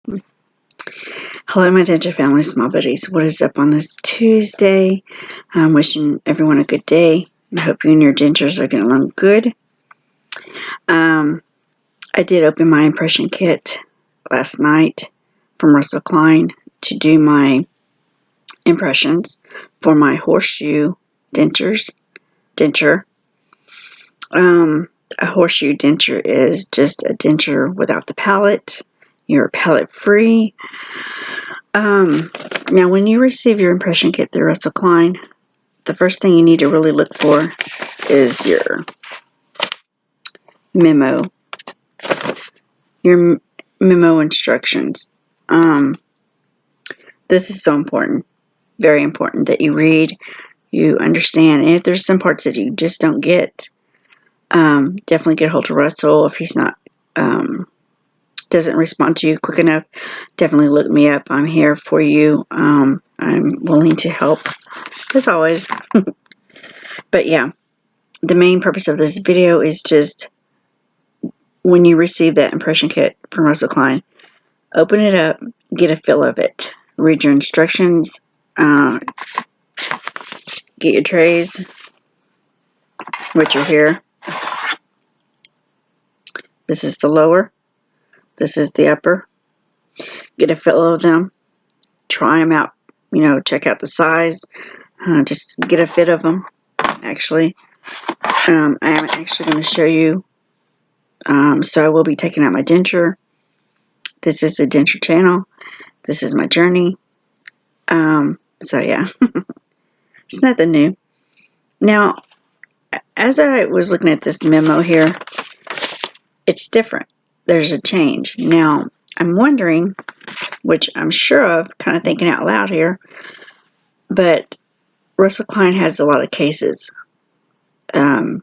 Hello, my Denture family, small buddies. What is up on this Tuesday? I'm wishing everyone a good day. I hope you and your dentures are getting along good. I did open my impression kit last night from Klein to do my impressions for my horseshoe denture. A horseshoe denture is just a denture without the palate. You're palate free. Now, when you receive your impression kit through Klein, the first thing you need to really look for is your memo instructions. This is so important, very important, that you read, you understand, and if there's some parts that you just don't get, definitely get a hold of Russell. If he's not doesn't respond to you quick enough, definitely look me up. I'm here for you. I'm willing to help, as always. But yeah, the main purpose of this video is just when you receive that impression kit from Klein, open it up, get a feel of it, read your instructions, get your trays, which are here. This is the lower, this is the upper. Get a feel of them, try them out, check out the size, just get a fit of them. Actually, I am actually going to show you. So I will be taking out my denture. This is the denture channel. This is my journey. So yeah, it's nothing new. Now, as I was looking at this memo here, it's different. There's a change. Now, I'm wondering, which I'm sure of, kind of thinking out loud here, but Klein has a lot of cases. So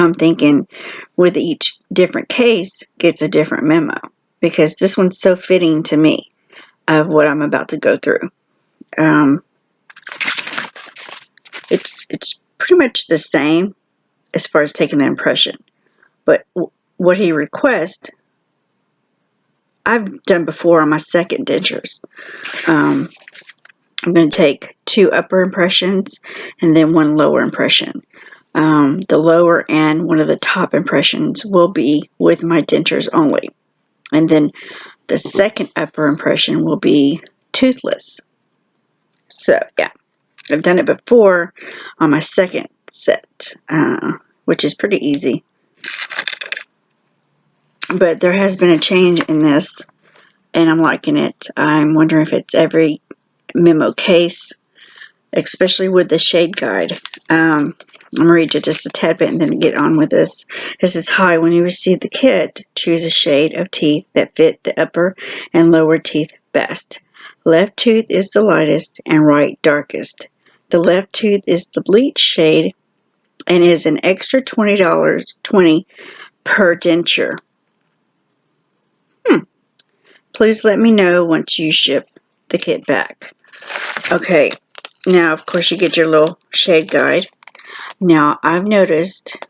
I'm thinking with each different case gets a different memo, because this one's so fitting to me of what I'm about to go through. It's pretty much the same as far as taking the impression, but what he requests, I've done before on my second dentures. I'm going to take 2 upper impressions and then 1 lower impression. The lower and one of the top impressions will be with my dentures only. And then the second upper impression will be toothless. So, yeah, I've done it before on my second set, which is pretty easy. But there has been a change in this, and I'm liking it. I'm wondering if it's every memo case, especially with the shade guide. I'm going to read you just a tad bit and then get on with this. It says, hi, when you receive the kit, choose a shade of teeth that fit the upper and lower teeth best. Left tooth is the lightest and right darkest. The left tooth is the bleach shade and is an extra $20 per denture. Please let me know once you ship the kit back. Okay, now of course you get your little shade guide. Now I've noticed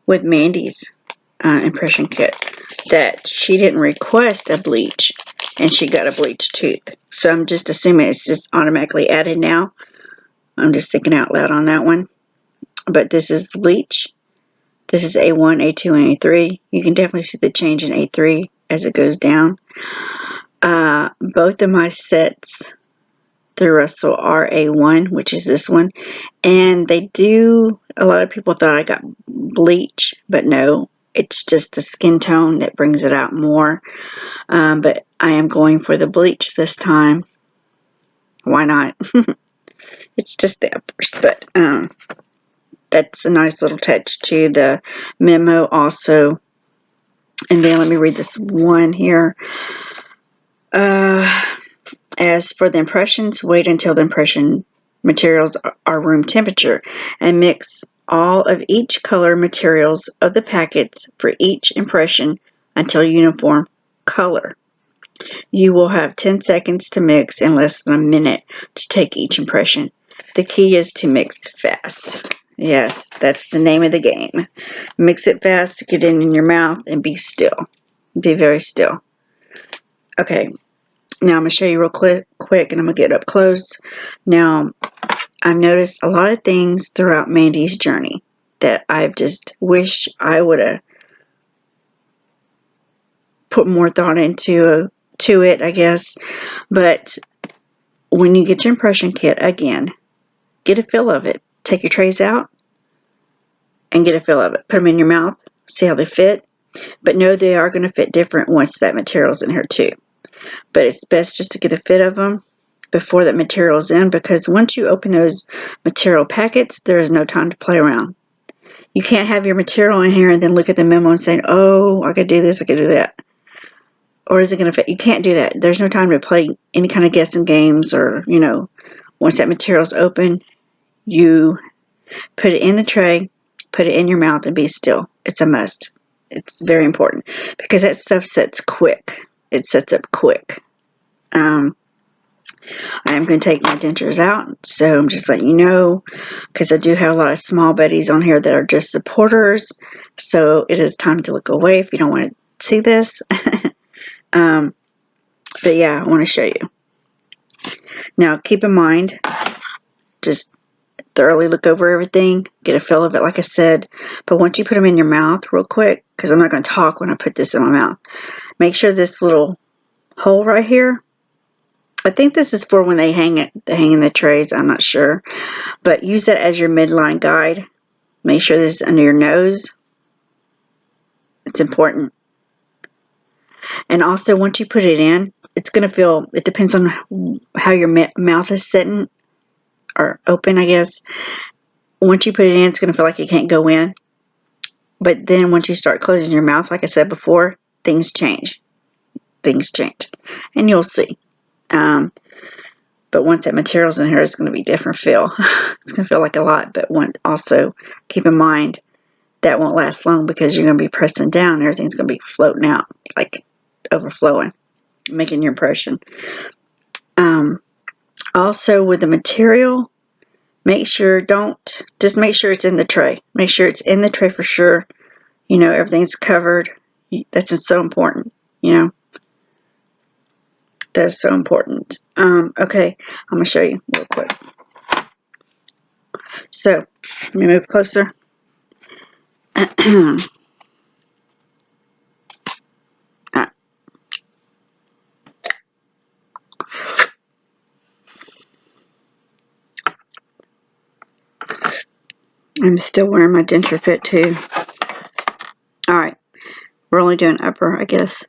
with Mandy's impression kit that she didn't request a bleach and she got a bleached tooth. So I'm just assuming it's just automatically added now. I'm just thinking out loud on that one. But this is the bleach. This is A1, A2, and A3. You can definitely see the change in A3 as it goes down. Both of my sets through Russell are A1, which is this one. And they do, a lot of people thought I got bleach, but no, it's just the skin tone that brings it out more. But I am going for the bleach this time. Why not? It's just the uppers, but that's a nice little touch to the memo also. And then let me read this one here. As for the impressions, wait until the impression materials are room temperature and mix all of each color materials of the packets for each impression until uniform color. You will have 10 seconds to mix and less than a minute to take each impression. The key is to mix fast. Yes, that's the name of the game. Mix it fast, get it in your mouth, and be still. Be very still. Okay, now I'm going to show you real quick, and I'm going to get up close. Now, I've noticed a lot of things throughout Mandy's journey that I've just wished I would have put more thought into it, I guess. But when you get your impression kit, again, get a feel of it. Take your trays out and get a feel of it. Put them in your mouth, see how they fit. But know they are going to fit different once that material's in here too. But it's best just to get a fit of them before that material's in, because once you open those material packets, there is no time to play around. You can't have your material in here and then look at the memo and say, oh, I could do this, I could do that. Or is it going to fit? You can't do that. There's no time to play any kind of guessing games or, once that material's open, you put it in the tray, put it in your mouth, and be still. It's a must. It's very important because that stuff sets quick. It sets up quick. I am going to take my dentures out, so I'm just letting you know, because I do have a lot of small buddies on here that are just supporters, so it is time to look away if you don't want to see this. But yeah, I want to show you. Now, keep in mind, just thoroughly look over everything, get a feel of it, like I said, but once you put them in your mouth real quick, because I'm not going to talk when I put this in my mouth, make sure this little hole right here, I think this is for when they hang in the trays, I'm not sure, but use that as your midline guide. Make sure this is under your nose. It's important. And also, once you put it in, it's going to feel, it depends on how your mouth is sitting, or open, I guess. Once you put it in, it's going to feel like it can't go in. But then once you start closing your mouth, like I said before, things change. Things change. And you'll see. But once that material's in here, it's going to be a different feel. It's going to feel like a lot, but also keep in mind that won't last long because you're going to be pressing down and everything's going to be floating out, like overflowing, making your impression. Also, with the material, make sure it's in the tray. Make sure it's in the tray for sure. Everything's covered. That's so important, That's so important. Okay, I'm going to show you real quick. So, let me move closer. I'm still wearing my denture fit too. Alright, we're only doing upper, I guess.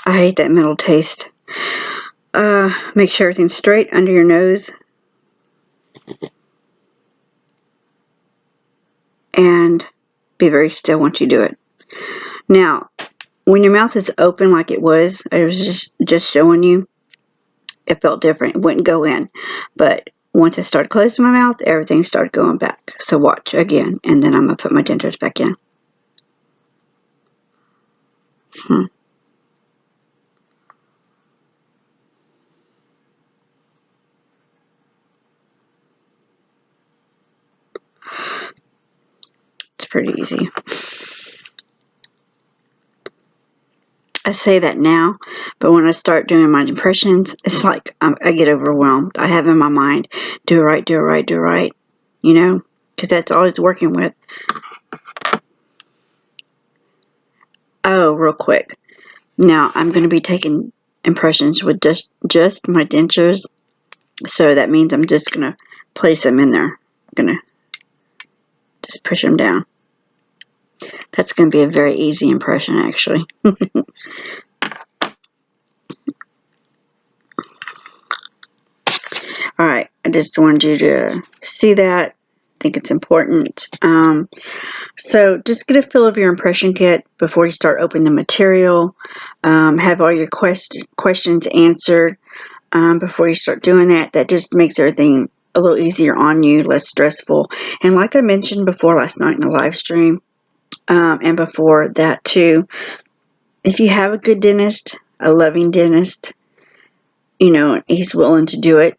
I hate that middle taste. Make sure everything's straight under your nose. And be very still once you do it. Now, when your mouth is open like it was, I was just showing you, it felt different. It wouldn't go in. But once I started closing my mouth, everything started going back. So watch again, and then I'm going to put my dentures back in. It's pretty easy. I say that now, but when I start doing my impressions, it's like I get overwhelmed. I have in my mind, do it right, do it right, do it right, because that's all it's working with. Oh, real quick. Now, I'm going to be taking impressions with just my dentures, so that means I'm just going to place them in there. I'm going to just push them down. That's going to be a very easy impression, actually. Alright, I just wanted you to see that. I think it's important. So just get a feel of your impression kit before you start opening the material. Have all your questions answered before you start doing that. That just makes everything a little easier on you, less stressful. And like I mentioned before last night in the live stream, and before that too, if you have a good dentist, a loving dentist, you know, he's willing to do it.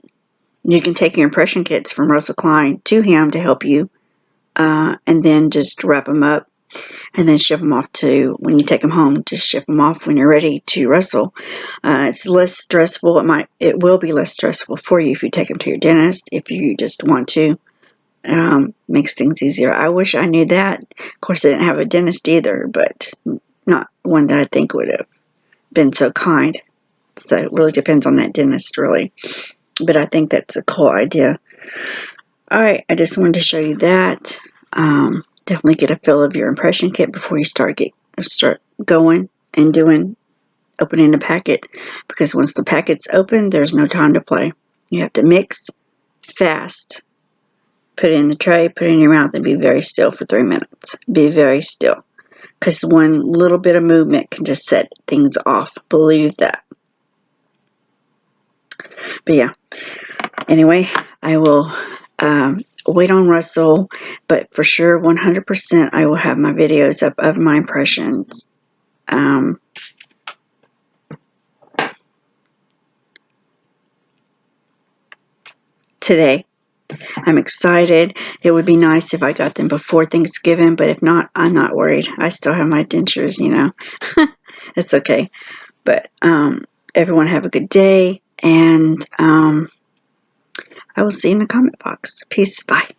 You can take your impression kits from Russell Klein to him to help you, and then just wrap them up and then ship them off to, when you take them home, just ship them off when you're ready to Russell. It's less stressful. It will be less stressful for you if you take them to your dentist, if you just want to. Makes things easier. I wish I knew that. Of course, I didn't have a dentist either, but not one that I think would have been so kind. So it really depends on that dentist, really. But I think that's a cool idea. All right, I just wanted to show you that. Definitely get a feel of your impression kit before you start going and opening the packet, because once the packet's open, there's no time to play. You have to mix fast, put it in the tray, put it in your mouth, and be very still for 3 minutes. Be very still, because one little bit of movement can just set things off. Believe that. But yeah, anyway, I will wait on Russell, but for sure 100% I will have my videos up of my impressions today. I'm excited. It would be nice if I got them before Thanksgiving, but if not, I'm not worried. I still have my dentures, you know. It's okay. But everyone have a good day, and I will see you in the comment box. Peace. Bye.